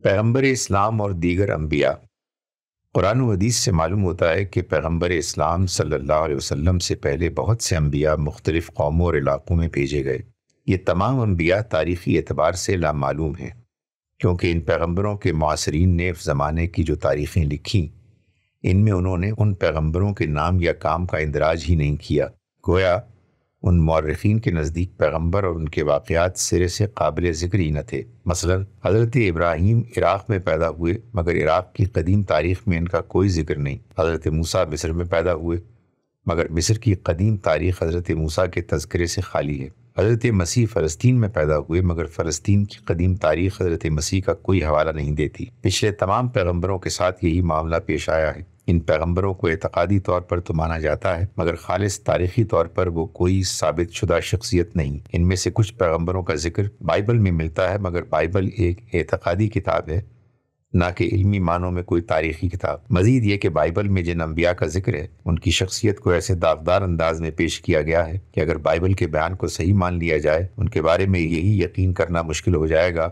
پیغمبر اسلام اور دیگر انبیاء۔ قرآن و حدیث سے معلوم ہوتا ہے کہ پیغمبر اسلام صلی اللہ علیہ وسلم سے پہلے بہت سے انبیاء مختلف قوموں اور علاقوں میں بھیجے گئے۔ یہ تمام انبیاء تاریخی اعتبار سے لامعلوم ہیں، کیونکہ ان پیغمبروں کے معاصرین نے اس زمانے کی جو تاریخیں لکھیں، ان میں انہوں نے ان پیغمبروں کے نام یا کام کا اندراج ہی نہیں کیا۔ گویا ان مورخین کے نزدیک پیغمبر اور ان کے واقعات سرے سے قابل ذکر ہی نہ تھے۔ مثلا حضرت ابراہیم عراق میں پیدا ہوئے، مگر عراق کی قدیم تاریخ میں ان کا کوئی ذکر نہیں۔ حضرت موسیٰ مصر میں پیدا ہوئے، مگر مصر کی قدیم تاریخ حضرت موسیٰ کے تذکرے سے خالی ہے۔ حضرت مسیح فلسطین میں پیدا ہوئے، مگر فلسطین کی قدیم تاریخ حضرت مسیح کا کوئی حوالہ نہیں دیتی۔ پچھلے تمام پیغمبروں کے ساتھ یہی معاملہ پیش آیا ہے۔ ان پیغمبروں کو اعتقادی طور پر تو مانا جاتا ہے، مگر خالص تاریخی طور پر وہ کوئی ثابت شدہ شخصیت نہیں۔ ان میں سے کچھ پیغمبروں کا ذکر بائبل میں ملتا ہے، مگر بائبل ایک اعتقادی کتاب ہے، نہ کہ علمی معنوں میں کوئی تاریخی کتاب۔ مزید یہ کہ بائبل میں جن انبیاء کا ذکر ہے، ان کی شخصیت کو ایسے داغدار انداز میں پیش کیا گیا ہے کہ اگر بائبل کے بیان کو صحیح مان لیا جائے، ان کے بارے میں یہی یقین کرنا مشکل ہو جائے گا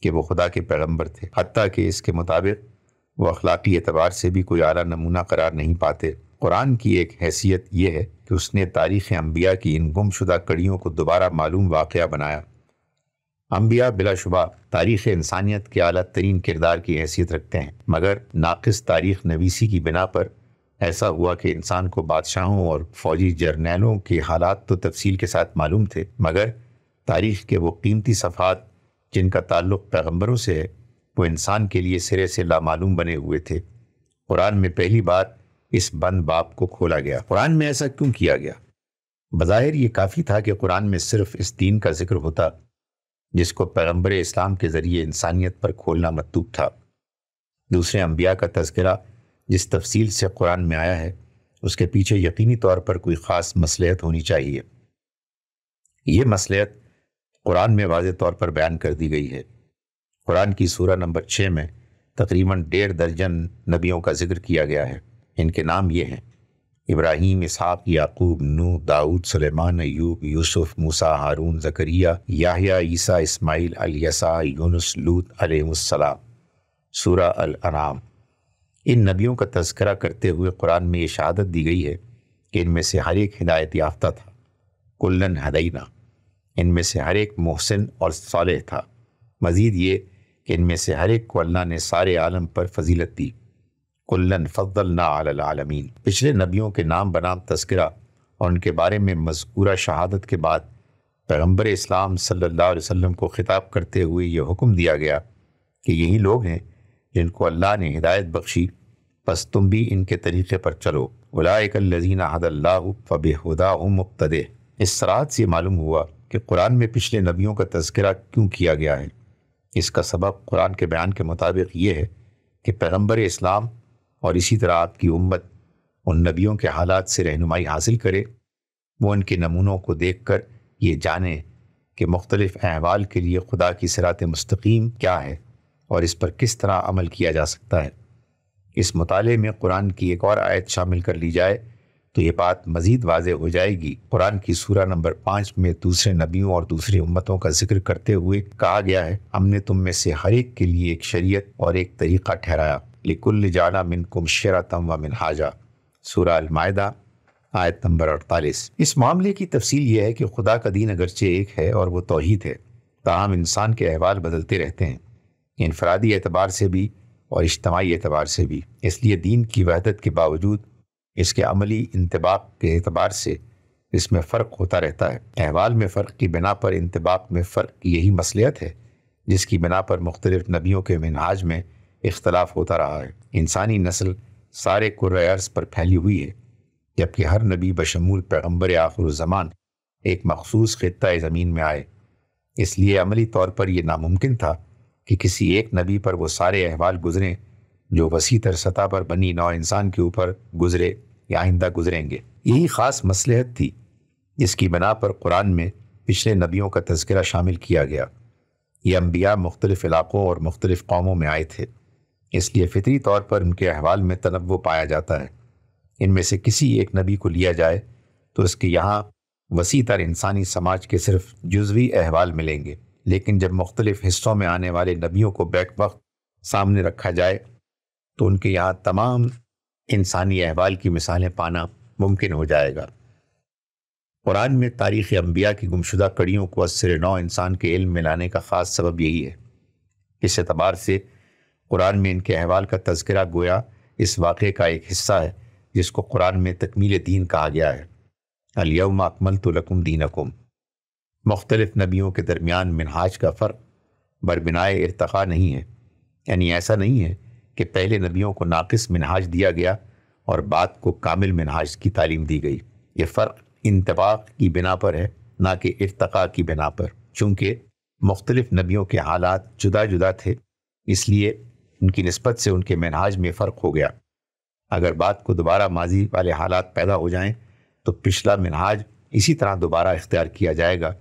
کہ وہ خدا کے پیغمبر تھے، حتیٰ کہ اس کے مطابق وہ اخلاقی اعتبار سے بھی کوئی اعلیٰ نمونہ قرار نہیں پاتے۔ قرآن کی ایک حیثیت یہ ہے کہ اس نے تاریخ انبیاء کی ان گم شدہ کڑیوں کو دوبارہ معلوم واقعہ بنایا۔ انبیاء بلا شبہ تاریخ انسانیت کے اعلیٰ ترین کردار کی حیثیت رکھتے ہیں، مگر ناقص تاریخ نویسی کی بنا پر ایسا ہوا کہ انسان کو بادشاہوں اور فوجی جرنیلوں کے حالات تو تفصیل کے ساتھ معلوم تھے، مگر تاریخ کے وہ قیمتی صفحات جن کا تعلق پیغمبروں سے ہے، وہ انسان کے لیے سرے سے لامعلوم بنے ہوئے تھے۔ قرآن میں پہلی بار اس بند باب کو کھولا گیا۔ قرآن میں ایسا کیوں کیا گیا؟ بظاہر یہ کافی تھا کہ قرآن میں صرف اس دین کا ذکر ہوتا جس کو پیغمبر اسلام کے ذریعے انسانیت پر کھولنا مطلوب تھا۔ دوسرے انبیاء کا تذکرہ جس تفصیل سے قرآن میں آیا ہے، اس کے پیچھے یقینی طور پر کوئی خاص مصلحت ہونی چاہیے۔ یہ مصلحت قرآن میں واضح طور پر بیان کر دی گئی ہے۔ قرآن کی سورہ نمبر 6 میں تقریباً 1.5 درجن نبیوں کا ذکر کیا گیا ہے۔ ان کے نام یہ ہیں: ابراہیم، اسحاق، یعقوب، نوح، داؤد، سلیمان، ایوب، یوسف، موسیٰ، ہارون، زکریا، یحییٰ، عیسیٰ، اسماعیل، الیسع، یونس، لوط علیہم السلام۔ سورہ الانعام۔ ان نبیوں کا تذکرہ کرتے ہوئے قرآن میں یہ شہادت دی گئی ہے کہ ان میں سے ہر ایک ہدایت یافتہ تھا، کلن ہدینا۔ ان میں سے ہر ایک محسن اور صالح تھا۔ مزید یہ کہ ان میں سے ہر ایک کو اللہ نے سارے عالم پر فضیلت دی، کلن فضلنا علی العالمین۔ پچھلے نبیوں کے نام بنام تذکرہ اور ان کے بارے میں مذکورہ شہادت کے بعد پیغمبر اسلام صلی اللہ علیہ وسلم کو خطاب کرتے ہوئے یہ حکم دیا گیا کہ یہی لوگ ہیں جن کو اللہ نے ہدایت بخشی، پس تم بھی ان کے طریقے پر چلو۔ اولئک الذین ھدی اللہ فبہداہ مقتدہ۔ اس صراحت سے معلوم ہوا کہ قرآن میں پچھلے نبیوں کا تذکرہ کیوں کیا گیا ہے۔ اس کا سبب قرآن کے بیان کے مطابق یہ ہے کہ پیغمبر اسلام اور اسی طرح آپ کی امت ان نبیوں کے حالات سے رہنمائی حاصل کرے، وہ ان کے نمونوں کو دیکھ کر یہ جانیں کہ مختلف احوال کے لیے خدا کی صراط مستقیم کیا ہے اور اس پر کس طرح عمل کیا جا سکتا ہے۔ اس مطالعے میں قرآن کی ایک اور آیت شامل کر لی جائے تو یہ بات مزید واضح ہو جائے گی۔ قرآن کی سورہ نمبر 5 میں دوسرے نبیوں اور دوسری امتوں کا ذکر کرتے ہوئے کہا گیا ہے: ہم نے تم میں سے ہر ایک کے لیے ایک شریعت اور ایک طریقہ ٹھہرایا، لِكُلِّ جَعَلْنَا مِنْكُمْ شِرْعَةً وَمِنْهَاجًا۔ سورہ المائدہ آیت نمبر 48۔ اس معاملے کی تفصیل یہ ہے کہ خدا کا دین اگرچہ ایک ہے اور وہ توحید ہے، تاہم انسان کے احوال بدلتے رہتے ہیں، انفرادی اعتبار سے بھی اور اجتماعی اعتبار سے بھی۔ اس لیے دین کی وحدت کے باوجود اس کے عملی انطباق کے اعتبار سے اس میں فرق ہوتا رہتا ہے۔ احوال میں فرق کی بنا پر انطباق میں فرق یہی مصلحت ہے جس کی بنا پر مختلف نبیوں کے منہاج میں اختلاف ہوتا رہا ہے۔ انسانی نسل سارے کرۂ ارض پر پھیلی ہوئی ہے، جبکہ ہر نبی بشمول پیغمبر آخر الزمان ایک مخصوص خطہ زمین میں آئے۔ اس لیے عملی طور پر یہ ناممکن تھا کہ کسی ایک نبی پر وہ سارے احوال گزریں جو وسیع تر سطح پر بنی نوع انسان کے اوپر گزرے یا آئندہ گزریں گے۔ یہی خاص مصلحت تھی جس کی بنا پر قرآن میں پچھلے نبیوں کا تذکرہ شامل کیا گیا۔ یہ انبیاء مختلف علاقوں اور مختلف قوموں میں آئے تھے، اس لیے فطری طور پر ان کے احوال میں تنوع پایا جاتا ہے۔ ان میں سے کسی ایک نبی کو لیا جائے تو اس کے یہاں وسیع تر انسانی سماج کے صرف جزوی احوال ملیں گے، لیکن جب مختلف حصوں میں آنے والے نبیوں کو بیک وقت سامنے رکھا جائے تو ان کے یہاں تمام انسانی احوال کی مثالیں پانا ممکن ہو جائے گا۔ قرآن میں تاریخ انبیاء کی گمشدہ کڑیوں کو ازسر نو انسان کے علم میں لانے کا خاص سبب یہی ہے۔ اس اعتبار سے قرآن میں ان کے احوال کا تذکرہ گویا اس واقعے کا ایک حصہ ہے جس کو قرآن میں تکمیل دین کہا گیا ہے۔ الیوم اکملت لکم دینکم۔ مختلف نبیوں کے درمیان منہاج کا فرق بربنائے ارتقاء نہیں ہے، یعنی ایسا نہیں ہے کہ پہلے نبیوں کو ناقص منہاج دیا گیا اور بعد کو کامل منہاج کی تعلیم دی گئی۔ یہ فرق انطباق کی بنا پر ہے، نہ کہ ارتقاء کی بنا پر۔ چونکہ مختلف نبیوں کے حالات جدا جدا تھے، اس لیے ان کی نسبت سے ان کے منہاج میں فرق ہو گیا۔ اگر بعد کو دوبارہ ماضی والے حالات پیدا ہو جائیں تو پچھلا منہاج اسی طرح دوبارہ اختیار کیا جائے گا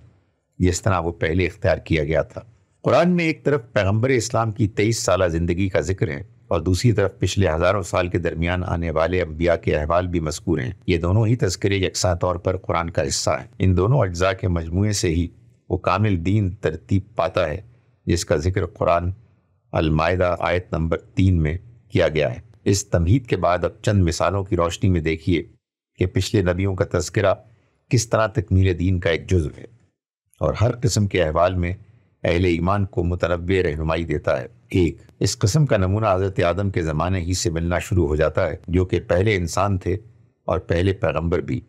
جس طرح وہ پہلے اختیار کیا گیا تھا۔ قرآن میں ایک طرف پیغمبر اسلام کی 23 سالہ زندگی کا ذکر ہے اور دوسری طرف پچھلے ہزاروں سال کے درمیان آنے والے انبیاء کے احوال بھی مذکور ہیں۔ یہ دونوں ہی تذکرے یکساں طور پر قرآن کا حصہ ہیں۔ ان دونوں اجزاء کے مجموعے سے ہی وہ کامل دین ترتیب پاتا ہے جس کا ذکر قرآن المائدہ آیت نمبر 3 میں کیا گیا ہے۔ اس تمہید کے بعد اب چند مثالوں کی روشنی میں دیکھیے کہ پچھلے نبیوں کا تذکرہ کس طرح تکمیل دین کا ایک جزو ہے اور ہر قسم کے احوال میں اہل ایمان کو متنوع رہنمائی دیتا ہے۔ ایک، اس قسم کا نمونہ حضرت آدم کے زمانے ہی سے ملنا شروع ہو جاتا ہے، جو کہ پہلے انسان تھے اور پہلے پیغمبر بھی۔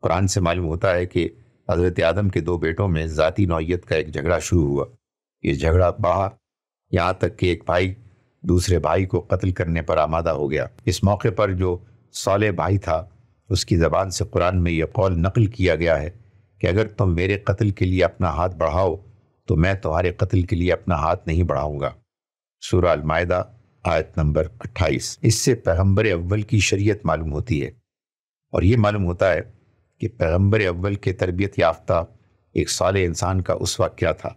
قرآن سے معلوم ہوتا ہے کہ حضرت آدم کے 2 بیٹوں میں ذاتی نوعیت کا ایک جھگڑا شروع ہوا۔ یہ جھگڑا بڑھا یہاں تک کہ ایک بھائی دوسرے بھائی کو قتل کرنے پر آمادہ ہو گیا۔ اس موقع پر جو صالح بھائی تھا اس کی زبان سے قرآن میں یہ قول نقل کیا گیا ہے کہ اگر تم میرے قتل کے لیے اپنا ہاتھ بڑھاؤ تو میں تمہارے قتل کے لیے اپنا ہاتھ نہیں بڑھاؤں گا۔ سورہ المائدہ آیت نمبر 28۔ اس سے پیغمبر اول کی شریعت معلوم ہوتی ہے اور یہ معلوم ہوتا ہے کہ پیغمبر اول کے تربیت یافتہ ایک صالح انسان کا اسوہ کیا تھا۔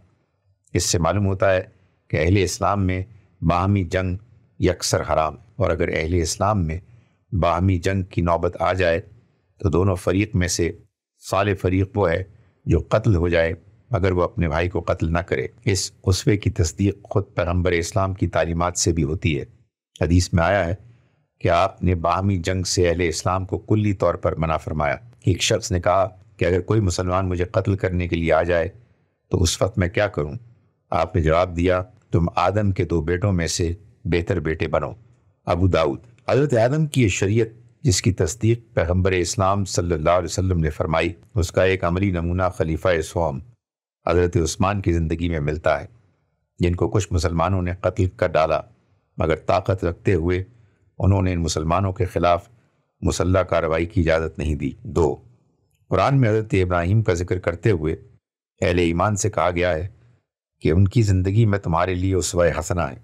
اس سے معلوم ہوتا ہے کہ اہل اسلام میں باہمی جنگ یکسر حرام ہے، اور اگر اہل اسلام میں باہمی جنگ کی نوبت آ جائے تو دونوں فریق میں سے صالح فریق وہ ہے جو قتل ہو جائے مگر وہ اپنے بھائی کو قتل نہ کرے۔ اس اسوے کی تصدیق خود پیغمبر اسلام کی تعلیمات سے بھی ہوتی ہے۔ حدیث میں آیا ہے کہ آپ نے باہمی جنگ سے اہل اسلام کو کلی طور پر منع فرمایا۔ ایک شخص نے کہا کہ اگر کوئی مسلمان مجھے قتل کرنے کے لیے آ جائے تو اس وقت میں کیا کروں؟ آپ نے جواب دیا، تم آدم کے 2 بیٹوں میں سے بہتر بیٹے بنو۔ ابو داؤد۔ حضرت آدم کی یہ شریعت جس کی تصدیق پیغمبر اسلام صلی اللہ علیہ وسلم نے فرمائی، اس کا ایک عملی نمونہ خلیفہ سوم حضرت عثمان کی زندگی میں ملتا ہے، جن کو کچھ مسلمانوں نے قتل کر ڈالا مگر طاقت رکھتے ہوئے انہوں نے ان مسلمانوں کے خلاف مسلح کارروائی کی اجازت نہیں دی۔ 2، قرآن میں حضرت ابراہیم کا ذکر کرتے ہوئے اہل ایمان سے کہا گیا ہے کہ ان کی زندگی میں تمہارے لیے اسوہ حسنہ ہے۔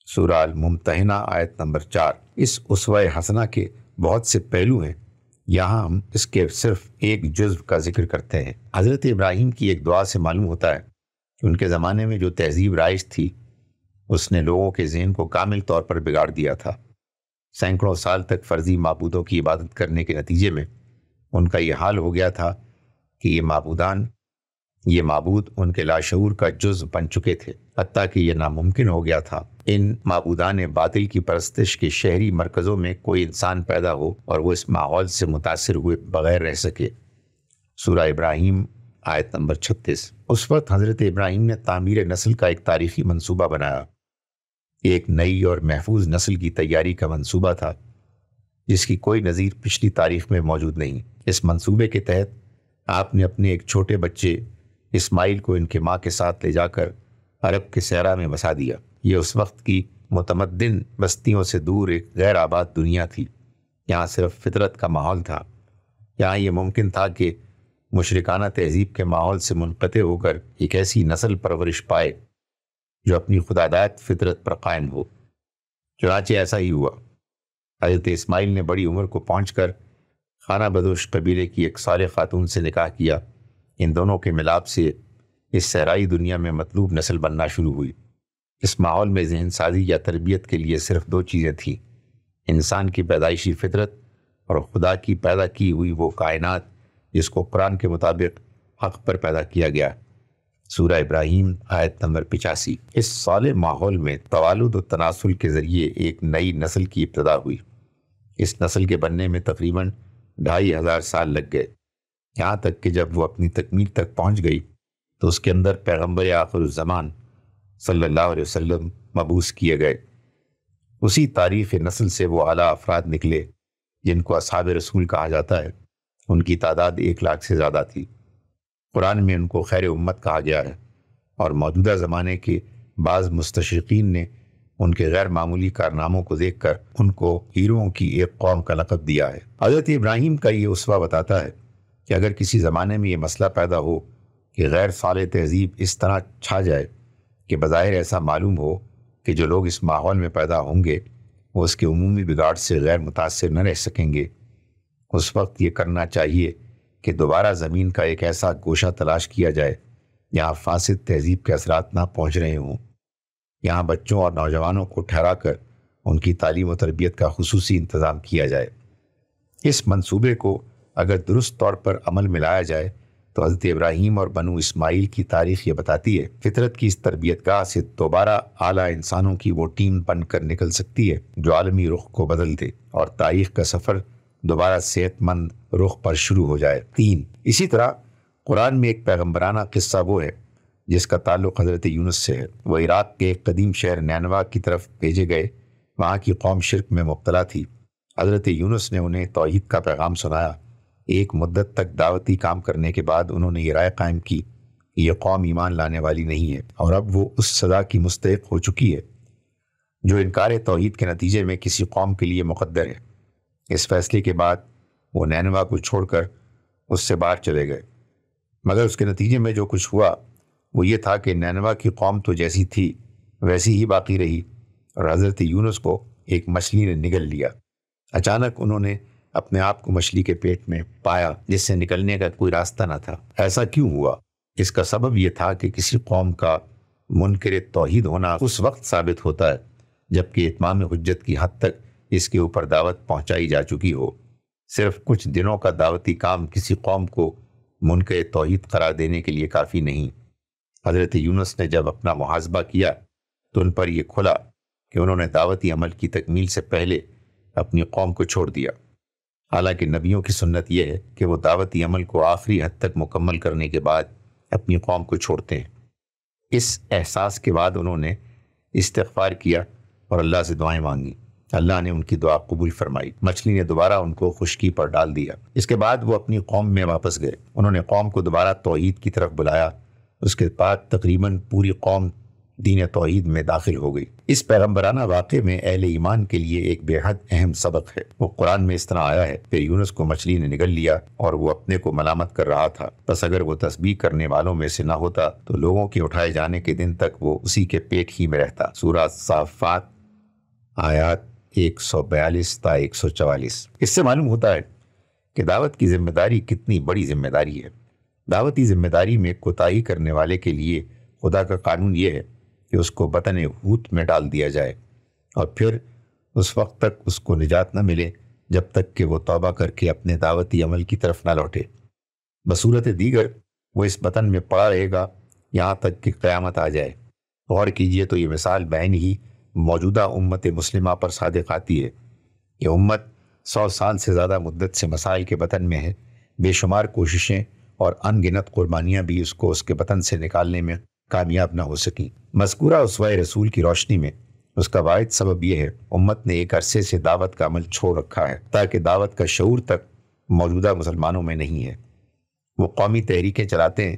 سورہ الممتحنہ آیت نمبر 4۔ اس اسوہ حسنہ کے بہت سے پہلو ہیں، یہاں ہم اس کے صرف ایک جزو کا ذکر کرتے ہیں۔ حضرت ابراہیم کی ایک دعا سے معلوم ہوتا ہے کہ ان کے زمانے میں جو تہذیب رائج تھی اس نے لوگوں کے ذہن کو کامل طور پر بگاڑ دیا تھا۔ سینکڑوں سال تک فرضی معبودوں کی عبادت کرنے کے نتیجے میں ان کا یہ حال ہو گیا تھا کہ یہ معبود ان کے لاشعور کا جزء بن چکے تھے، حتیٰ کہ یہ ناممکن ہو گیا تھا ان معبودان باطل کی پرستش کے شہری مرکزوں میں کوئی انسان پیدا ہو اور وہ اس ماحول سے متاثر ہوئے بغیر رہ سکے۔ سورہ ابراہیم آیت نمبر 36۔ اس وقت حضرت ابراہیم نے تعمیر نسل کا ایک تاریخی منصوبہ بنایا۔ ایک نئی اور محفوظ نسل کی تیاری کا منصوبہ تھا جس کی کوئی نظیر پچھلی تاریخ میں موجود نہیں۔ اس منصوبے کے تحت آپ نے اپنے ایک چھوٹے بچے اسماعیل کو ان کے ماں کے ساتھ لے جا کر عرب کے صحرا میں بسا دیا۔ یہ اس وقت کی متمدن بستیوں سے دور ایک غیر آباد دنیا تھی۔ یہاں صرف فطرت کا ماحول تھا۔ یہاں یہ ممکن تھا کہ مشرکانہ تہذیب کے ماحول سے منقطع ہو کر ایک ایسی نسل پرورش پائے جو اپنی خداداد فطرت پر قائم ہو۔ چنانچہ ایسا ہی ہوا۔ حضرت اسماعیل نے بڑی عمر کو پہنچ کر خانہ بدوش قبیلے کی ایک صالح خاتون سے نکاح کیا۔ ان دونوں کے ملاپ سے اس صحرائی دنیا میں مطلوب نسل بننا شروع ہوئی۔ اس ماحول میں ذہن سازی یا تربیت کے لیے صرف 2 چیزیں تھیں، انسان کی پیدائشی فطرت اور خدا کی پیدا کی ہوئی وہ کائنات جس کو قرآن کے مطابق حق پر پیدا کیا گیا۔ سورہ ابراہیم آیت نمبر 85۔ اس صالح ماحول میں توالد و تناسل کے ذریعے ایک نئی نسل کی ابتدا ہوئی۔ اس نسل کے بننے میں تقریباً 2500 سال لگ گئے، یہاں تک کہ جب وہ اپنی تکمیل تک پہنچ گئی تو اس کے اندر پیغمبر آخر الزمان صلی اللہ علیہ وسلم مبعوث کیے گئے۔ اسی تاریخ نسل سے وہ اعلیٰ افراد نکلے جن کو اصحاب رسول کہا جاتا ہے۔ ان کی تعداد 1 لاکھ سے زیادہ تھی۔ قرآن میں ان کو خیر امت کہا گیا ہے، اور موجودہ زمانے کے بعض مستشرقین نے ان کے غیر معمولی کارناموں کو دیکھ کر ان کو ہیروؤں کی ایک قوم کا لقب دیا ہے۔ حضرت ابراہیم کا یہ اسوہ بتاتا ہے کہ اگر کسی زمانے میں یہ مسئلہ پیدا ہو کہ غیر صالح تہذیب اس طرح چھا جائے کہ بظاہر ایسا معلوم ہو کہ جو لوگ اس ماحول میں پیدا ہوں گے وہ اس کے عمومی بگاڑ سے غیر متاثر نہ رہ سکیں گے، اس وقت یہ کرنا چاہیے کہ دوبارہ زمین کا ایک ایسا گوشہ تلاش کیا جائے جہاں فاسد تہذیب کے اثرات نہ پہنچ رہے ہوں۔ یہاں بچوں اور نوجوانوں کو ٹھہرا کر ان کی تعلیم و تربیت کا خصوصی انتظام کیا جائے۔ اس منصوبے کو اگر درست طور پر عمل میں لایا جائے تو حضرت ابراہیم اور بنو اسماعیل کی تاریخ یہ بتاتی ہے فطرت کی اس تربیت گاہ سے دوبارہ اعلیٰ انسانوں کی وہ ٹیم بن کر نکل سکتی ہے جو عالمی رخ کو بدل دے اور تاریخ کا سفر دوبارہ صحت مند رخ پر شروع ہو جائے۔ 3، اسی طرح قرآن میں ایک پیغمبرانہ قصہ وہ ہے جس کا تعلق حضرت یونس سے ہے۔ وہ عراق کے ایک قدیم شہر نینوا کی طرف بھیجے گئے، وہاں کی قوم شرک میں مبتلا تھی۔ حضرت یونس نے انہیں توحید کا پیغام سنایا۔ ایک مدت تک دعوتی کام کرنے کے بعد انہوں نے یہ رائے قائم کی کہ یہ قوم ایمان لانے والی نہیں ہے اور اب وہ اس سزا کی مستحق ہو چکی ہے جو انکار توحید کے نتیجے میں کسی قوم کے لیے مقدر ہے۔ اس فیصلے کے بعد وہ نینوا کو چھوڑ کر اس سے باہر چلے گئے، مگر اس کے نتیجے میں جو کچھ ہوا وہ یہ تھا کہ نینوا کی قوم تو جیسی تھی ویسی ہی باقی رہی، اور حضرت یونس کو ایک مچھلی نے نگل لیا۔ اچانک انہوں نے اپنے آپ کو مچھلی کے پیٹ میں پایا جس سے نکلنے کا کوئی راستہ نہ تھا۔ ایسا کیوں ہوا؟ اس کا سبب یہ تھا کہ کسی قوم کا منکر توحید ہونا اس وقت ثابت ہوتا ہے جبکہ اتمام حجت کی حد تک اس کے اوپر دعوت پہنچائی جا چکی ہو۔ صرف کچھ دنوں کا دعوتی کام کسی قوم کو منکر توحید قرار دینے کے لیے کافی نہیں۔ حضرت یونس نے جب اپنا محاسبہ کیا تو ان پر یہ کھلا کہ انہوں نے دعوتی عمل کی تکمیل سے پہلے اپنی قوم کو چھوڑ دیا، حالانکہ نبیوں کی سنت یہ ہے کہ وہ دعوتی عمل کو آخری حد تک مکمل کرنے کے بعد اپنی قوم کو چھوڑتے ہیں۔ اس احساس کے بعد انہوں نے استغفار کیا اور اللہ سے دعائیں مانگی۔ اللہ نے ان کی دعا قبول فرمائی۔ مچھلی نے دوبارہ ان کو خشکی پر ڈال دیا۔ اس کے بعد وہ اپنی قوم میں واپس گئے۔ انہوں نے قوم کو دوبارہ توحید کی طرف بلایا۔ اس کے بعد تقریباً پوری قوم دین توحید میں داخل ہو گئی۔ اس پیغمبرانہ واقعے میں اہل ایمان کے لیے ایک بے حد اہم سبق ہے۔ وہ قرآن میں اس طرح آیا ہے کہ یونس کو مچھلی نے نگل لیا اور وہ اپنے کو ملامت کر رہا تھا، بس اگر وہ تسبیح کرنے والوں میں سے نہ ہوتا تو لوگوں کے اٹھائے جانے کے دن تک وہ اسی کے پیٹ ہی میں رہتا۔ سورہ صافات آیات 142 تا 144۔ اس سے معلوم ہوتا ہے کہ دعوت کی ذمہ داری کتنی بڑی ذمہ داری ہے۔ دعوتی ذمہ داری میں کوتاہی کرنے والے کے لیے خدا کا قانون یہ ہے کہ اس کو بطن حوت میں ڈال دیا جائے اور پھر اس وقت تک اس کو نجات نہ ملے جب تک کہ وہ توبہ کر کے اپنے دعوتی عمل کی طرف نہ لوٹے۔ بصورت دیگر وہ اس بطن میں پڑا رہے گا یہاں تک کہ قیامت آ جائے۔ غور کیجئے تو یہ مثال بعین ہی موجودہ امت مسلمہ پر صادق آتی ہے۔ یہ امت 100 سال سے زیادہ مدت سے مسائل کے بطن میں ہے۔ بے شمار کوششیں اور ان گنت قربانیاں بھی اس کو اس کے بطن سے نکالنے میں کامیاب نہ ہو سکیں۔ مذکورہ اسوہ رسول کی روشنی میں اس کا واحد سبب یہ ہے امت نے ایک عرصے سے دعوت کا عمل چھوڑ رکھا ہے تاکہ دعوت کا شعور تک موجودہ مسلمانوں میں نہیں ہے۔ وہ قومی تحریکیں چلاتے ہیں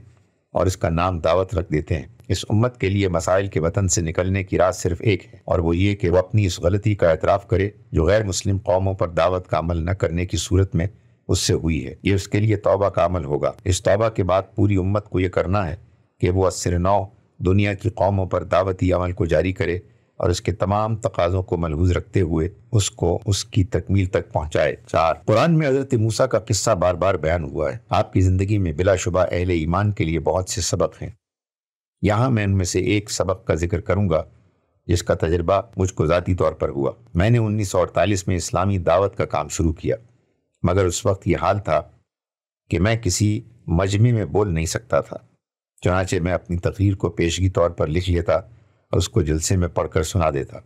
اور اس کا نام دعوت رکھ دیتے ہیں۔ اس امت کے لیے مسائل کے وطن سے نکلنے کی راہ صرف ایک ہے، اور وہ یہ کہ وہ اپنی اس غلطی کا اعتراف کرے جو غیر مسلم قوموں پر دعوت کا عمل نہ کرنے کی صورت میں اس سے ہوئی ہے۔ یہ اس کے لیے توبہ کا عمل ہوگا۔ اس توبہ کے بعد پوری امت کو یہ کرنا ہے کہ وہ عصر نو دنیا کی قوموں پر دعوتی عمل کو جاری کرے اور اس کے تمام تقاضوں کو ملحوظ رکھتے ہوئے اس کو اس کی تکمیل تک پہنچائے۔ 4، قرآن میں حضرت موسیٰ کا قصہ بار بار بیان ہوا ہے۔ آپ کی زندگی میں بلا شبہ اہل ایمان کے لیے بہت سے سبق ہیں۔ یہاں میں ان میں سے ایک سبق کا ذکر کروں گا جس کا تجربہ مجھ کو ذاتی طور پر ہوا۔ میں نے 1948 میں اسلامی دعوت کا کام شروع کیا، مگر اس وقت یہ حال تھا کہ میں کسی مجمع میں بول نہیں سکتا تھا، چنانچہ میں اپنی تقریر کو پیشگی طور پر لکھ لیتا اور اس کو جلسے میں پڑھ کر سنا دیتا۔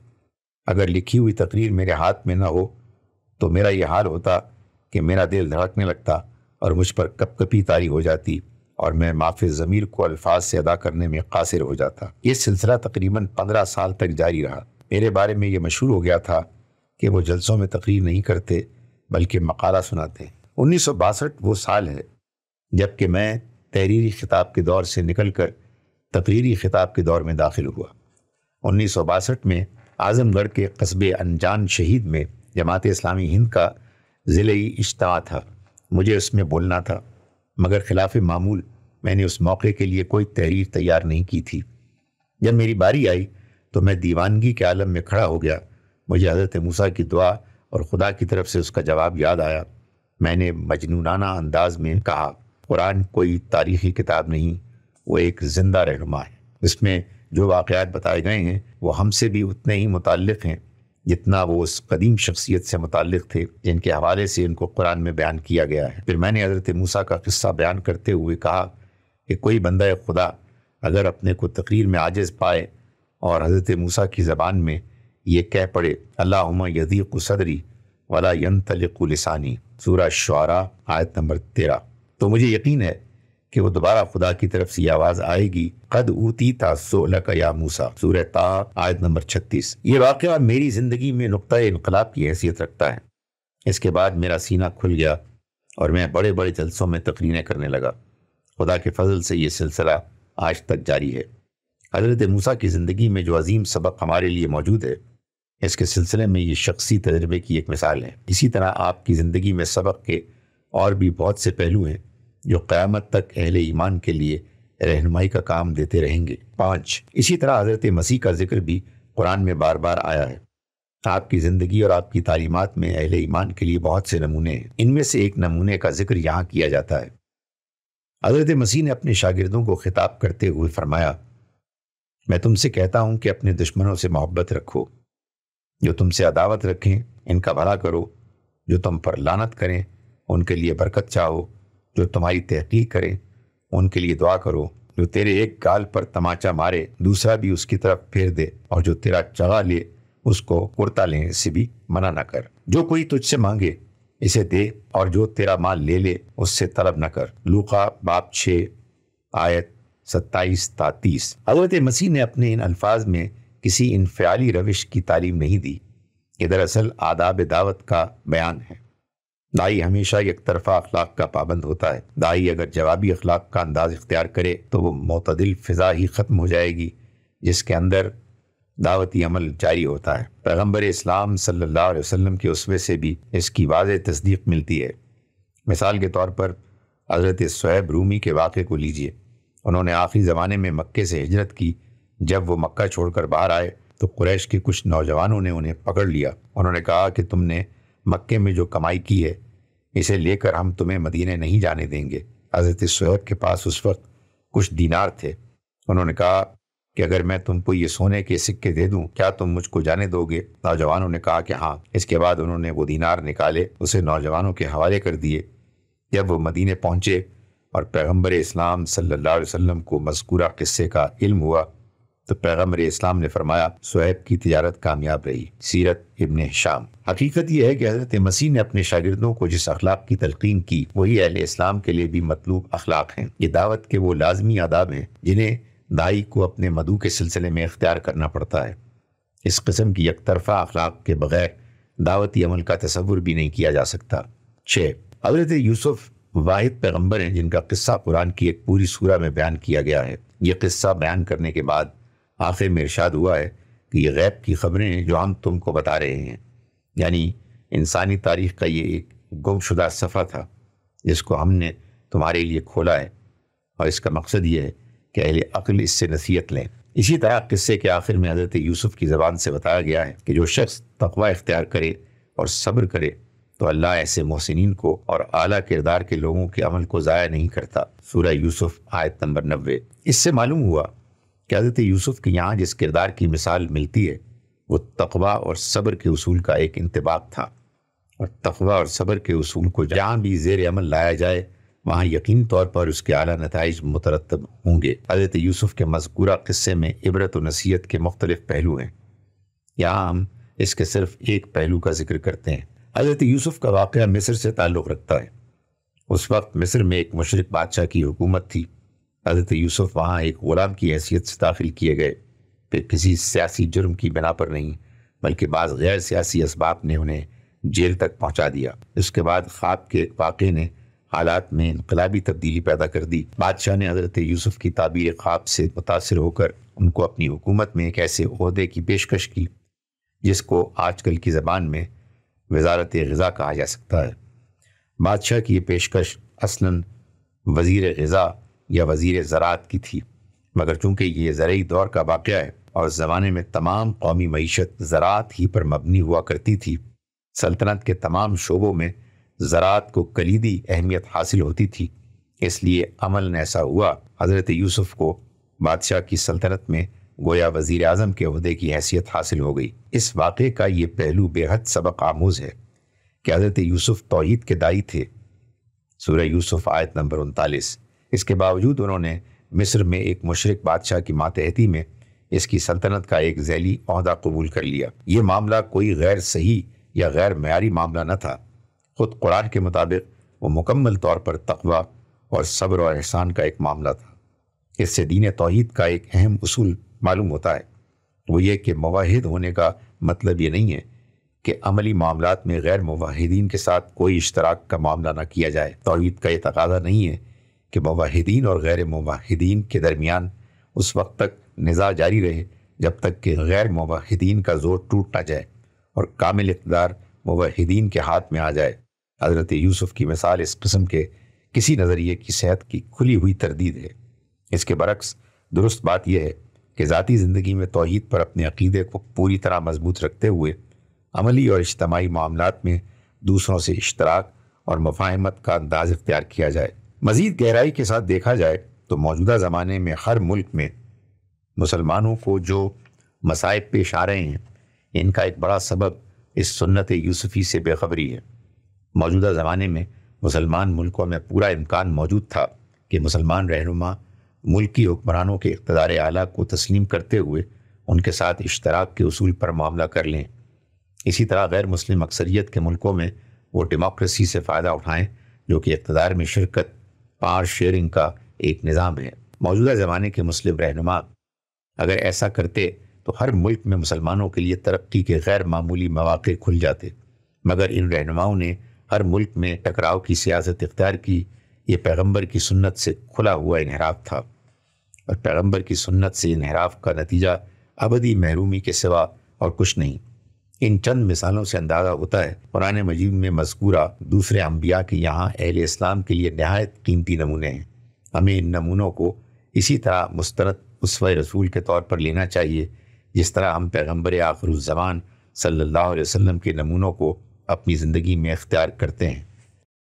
اگر لکھی ہوئی تقریر میرے ہاتھ میں نہ ہو تو میرا یہ حال ہوتا کہ میرا دل دھڑکنے لگتا اور مجھ پر کپ کپی طاری ہو جاتی اور میں معاف ضمیر کو الفاظ سے ادا کرنے میں قاصر ہو جاتا۔ یہ سلسلہ تقریباً 15 سال تک جاری رہا۔ میرے بارے میں یہ مشہور ہو گیا تھا کہ وہ جلسوں میں تقریر نہیں کرتے بلکہ مقالہ سناتے۔ 1962 وہ سال ہے جب کہ میں تحریری خطاب کے دور سے نکل کر تقریری خطاب کے دور میں داخل ہوا۔ 1962 میں اعظم گڑھ کے قصبے انجان شہید میں جماعت اسلامی ہند کا ضلعی اجتماع تھا۔ مجھے اس میں بولنا تھا، مگر خلاف معمول میں نے اس موقع کے لیے کوئی تحریر تیار نہیں کی تھی۔ جب میری باری آئی تو میں دیوانگی کے عالم میں کھڑا ہو گیا۔ مجھے حضرت موسیٰ کی دعا اور خدا کی طرف سے اس کا جواب یاد آیا۔ میں نے مجنونانہ انداز میں کہا، قرآن کوئی تاریخی کتاب نہیں، وہ ایک زندہ رہنما ہے۔ اس میں جو واقعات بتائے گئے ہیں وہ ہم سے بھی اتنے ہی متعلق ہیں جتنا وہ اس قدیم شخصیت سے متعلق تھے جن کے حوالے سے ان کو قرآن میں بیان کیا گیا ہے۔ پھر میں نے حضرت موسیٰ کا قصہ بیان کرتے ہوئے کہا کہ کوئی بندہ خدا اگر اپنے کو تقریر میں عاجز پائے اور حضرت موسیٰ کی زبان میں یہ کہہ پڑے، اللہم یضیق صدری ولا ینطلق لسانی، سورہ شعراء آیت نمبر 13، تو مجھے یقین ہے کہ وہ دوبارہ خدا کی طرف سے یہ آواز آئے گی، قد اوتیت سؤلک یا موسیٰ، سورہ طٰہٰ آیت نمبر 36۔ یہ واقعہ میری زندگی میں نقطۂ انقلاب کی حیثیت رکھتا ہے۔ اس کے بعد میرا سینہ کھل گیا اور میں بڑے بڑے جلسوں میں تقریریں کرنے لگا۔ خدا کے فضل سے یہ سلسلہ آج تک جاری ہے۔ حضرت موسیٰ کی زندگی میں جو عظیم سبق ہمارے لیے موجود ہے، اس کے سلسلے میں یہ شخصی تجربے کی ایک مثال ہے۔ اسی طرح آپ کی زندگی میں سبق کے اور بھی بہت سے پہلو ہیں جو قیامت تک اہل ایمان کے لیے رہنمائی کا کام دیتے رہیں گے۔ 5، اسی طرح حضرت مسیح کا ذکر بھی قرآن میں بار بار آیا ہے۔ آپ کی زندگی اور آپ کی تعلیمات میں اہل ایمان کے لیے بہت سے نمونے ہیں۔ ان میں سے ایک نمونے کا ذکر یہاں کیا جاتا ہے۔ حضرت مسیح نے اپنے شاگردوں کو خطاب کرتے ہوئے فرمایا، میں تم سے کہتا ہوں کہ اپنے دشمنوں سے محبت رکھو، جو تم سے عداوت رکھیں ان کا بھلا کرو، جو تم پر لعنت کریں ان کے لیے برکت چاہو، جو تمہاری تحقیق کریں ان کے لیے دعا کرو، جو تیرے ایک گال پر تماچا مارے دوسرا بھی اس کی طرف پھیر دے، اور جو تیرا چغا لے اس کو کرتا لینے سے بھی منع نہ کر۔ جو کوئی تجھ سے مانگے اسے دے، اور جو تیرا مال لے لے اس سے طلب نہ کر۔ لوقا باب 6 آیت 27-30۔ حضرت مسیح نے اپنے ان الفاظ میں کسی انفعالی روش کی تعلیم نہیں دی، یہ دراصل آداب دعوت کا بیان ہے۔ داعی ہمیشہ یک طرفہ اخلاق کا پابند ہوتا ہے۔ داعی اگر جوابی اخلاق کا انداز اختیار کرے تو وہ معتدل فضا ہی ختم ہو جائے گی جس کے اندر دعوتی عمل جاری ہوتا ہے۔ پیغمبر اسلام صلی اللہ علیہ وسلم کے اسوے سے بھی اس کی واضح تصدیق ملتی ہے۔ مثال کے طور پر حضرت صہیب رومی کے واقعے کو لیجئے۔ انہوں نے آخری زمانے میں مکے سے ہجرت کی۔ جب وہ مکہ چھوڑ کر باہر آئے تو قریش کے کچھ نوجوانوں نے انہیں پکڑ لیا۔ انہوں نے کہا کہ تم نے مکے میں جو کمائی کی ہے اسے لے کر ہم تمہیں مدینے نہیں جانے دیں گے۔ حضرت صہیب کے پاس اس وقت کچھ دینار تھے۔ انہوں نے کہا کہ اگر میں تم کو یہ سونے کے سکے دے دوں کیا تم مجھ کو جانے دو گے؟ نوجوانوں نے کہا کہ ہاں۔ اس کے بعد انہوں نے وہ دینار نکالے، اسے نوجوانوں کے حوالے کر دیے۔ جب وہ مدینے پہنچے اور پیغمبر اسلام صلی اللہ علیہ وسلم کو مذکورہ قصے کا علم ہوا تو پیغمبر اسلام نے فرمایا صہیب کی تجارت کامیاب رہی۔ سیرت ابن ہشام۔ حقیقت یہ ہے کہ حضرت مسیح نے اپنے شاگردوں کو جس اخلاق کی تلقین کی وہی اہل اسلام کے لیے بھی مطلوب اخلاق ہیں۔ یہ دعوت کے وہ لازمی آداب ہیں جنہیں داعی کو اپنے مدعو کے سلسلے میں اختیار کرنا پڑتا ہے۔ اس قسم کی یک طرفہ اخلاق کے بغیر دعوتی عمل کا تصور بھی نہیں کیا جا سکتا۔ 6، حضرت یوسف واحد پیغمبر ہیں جن کا قصہ قرآن کی ایک پوری سورہ میں بیان کیا گیا ہے۔ یہ قصہ بیان کرنے کے بعد آخر میں ارشاد ہوا ہے کہ یہ غیب کی خبریں ہیں جو ہم تم کو بتا رہے ہیں، یعنی انسانی تاریخ کا یہ ایک گم شدہ صفحہ تھا جس کو ہم نے تمہارے لیے کھولا ہے، اور اس کا مقصد یہ ہے کہ اہل عقل اس سے نصیحت لیں۔ اسی طرح قصے کے آخر میں حضرت یوسف کی زبان سے بتایا گیا ہے کہ جو شخص تقوی اختیار کرے اور صبر کرے تو اللہ ایسے محسنین کو اور اعلیٰ کردار کے لوگوں کے عمل کو ضائع نہیں کرتا۔ سورہ یوسف آیت نمبر 90۔ اس سے معلوم ہوا کہ حضرت یوسف کے یہاں جس کردار کی مثال ملتی ہے وہ تقوی اور صبر کے اصول کا ایک انطباق تھا، اور تقوی اور صبر کے اصول کو جہاں بھی زیر عمل لایا جائے وہاں یقینی طور پر اس کے اعلیٰ نتائج مترتب ہوں گے۔ حضرت یوسف کے مذکورہ قصے میں عبرت و نصیحت کے مختلف پہلو ہیں، یہاں ہم اس کے صرف ایک پہلو کا ذکر کرتے ہیں۔ حضرت یوسف کا واقعہ مصر سے تعلق رکھتا ہے۔ اس وقت مصر میں ایک مشرک بادشاہ کی حکومت تھی۔ حضرت یوسف وہاں ایک غلام کی حیثیت سے داخل کیے گئے، پھر کسی سیاسی جرم کی بنا پر نہیں بلکہ بعض غیر سیاسی اسباب نے انہیں جیل تک پہنچا دیا۔ اس کے بعد خواب کے ایک واقعے نے حالات میں انقلابی تبدیلی پیدا کر دی۔ بادشاہ نے حضرت یوسف کی تعبیر خواب سے متاثر ہو کر ان کو اپنی حکومت میں ایک ایسے عہدے کی پیشکش کی جس کو آج کل کی زبان میں وزارت غذا کہا جا سکتا ہے۔ بادشاہ کی یہ پیشکش اصلاً وزیر غذا یا وزیر زراعت کی تھی، مگر چونکہ یہ زرعی دور کا واقعہ ہے اور اس زمانے میں تمام قومی معیشت زراعت ہی پر مبنی ہوا کرتی تھی، سلطنت کے تمام شعبوں میں زراعت کو کلیدی اہمیت حاصل ہوتی تھی، اس لیے عملاً ایسا ہوا حضرت یوسف کو بادشاہ کی سلطنت میں گویا وزیر اعظم کے عہدے کی حیثیت حاصل ہو گئی۔ اس واقعے کا یہ پہلو بے حد سبق آموز ہے کہ حضرت یوسف توحید کے داعی تھے۔ سورہ یوسف آیت نمبر 39۔ اس کے باوجود انہوں نے مصر میں ایک مشرک بادشاہ کی ماتحتی میں اس کی سلطنت کا ایک ذیلی عہدہ قبول کر لیا۔ یہ معاملہ کوئی غیر صحیح یا غیر معیاری معاملہ نہ تھا، خود قرآن کے مطابق وہ مکمل طور پر تقوی اور صبر اور احسان کا ایک معاملہ تھا۔ اس سے دین توحید کا ایک اہم اصول معلوم ہوتا ہے، وہ یہ کہ موحد ہونے کا مطلب یہ نہیں ہے کہ عملی معاملات میں غیر موحدین کے ساتھ کوئی اشتراک کا معاملہ نہ کیا جائے۔ توحید کا یہ تقاضا نہیں ہے کہ موحدین اور غیر موحدین کے درمیان اس وقت تک نزاع جاری رہے جب تک کہ غیر موحدین کا زور ٹوٹ نہ جائے اور کامل اقتدار موحدین کے ہاتھ میں آ جائے۔ حضرت یوسف کی مثال اس قسم کے کسی نظریے کی صحت کی کھلی ہوئی تردید ہے۔ اس کے برعکس درست بات یہ ہے کہ ذاتی زندگی میں توحید پر اپنے عقیدے کو پوری طرح مضبوط رکھتے ہوئے عملی اور اجتماعی معاملات میں دوسروں سے اشتراک اور مفاہمت کا انداز اختیار کیا جائے۔ مزید گہرائی کے ساتھ دیکھا جائے تو موجودہ زمانے میں ہر ملک میں مسلمانوں کو جو مصائب پیش آ رہے ہیں، ان کا ایک بڑا سبب اس سنت یوسفی سے بے خبری ہے۔ موجودہ زمانے میں مسلمان ملکوں میں پورا امکان موجود تھا کہ مسلمان رہنما ملکی حکمرانوں کے اقتدار اعلیٰ کو تسلیم کرتے ہوئے ان کے ساتھ اشتراک کے اصول پر معاملہ کر لیں۔ اسی طرح غیر مسلم اکثریت کے ملکوں میں وہ ڈیموکریسی سے فائدہ اٹھائیں جو کہ اقتدار میں شرکت، پاور شیئرنگ کا ایک نظام ہے۔ موجودہ زمانے کے مسلم رہنما اگر ایسا کرتے تو ہر ملک میں مسلمانوں کے لیے ترقی کے غیر معمولی مواقع کھل جاتے، مگر ان رہنماؤں نے ہر ملک میں ٹکراؤ کی سیاست اختیار کی۔ یہ پیغمبر کی سنت سے کھلا ہوا انحراف تھا، اور پیغمبر کی سنت سے انحراف کا نتیجہ ابدی محرومی کے سوا اور کچھ نہیں۔ ان چند مثالوں سے اندازہ ہوتا ہے قرآن مجید میں مذکورہ دوسرے انبیاء کے یہاں اہل اسلام کے لیے نہایت قیمتی نمونے ہیں۔ ہمیں ان نمونوں کو اسی طرح مستند اسوہ رسول کے طور پر لینا چاہیے جس طرح ہم پیغمبر آخر الزمان صلی اللہ علیہ وسلم کے نمونوں کو اپنی زندگی میں اختیار کرتے ہیں۔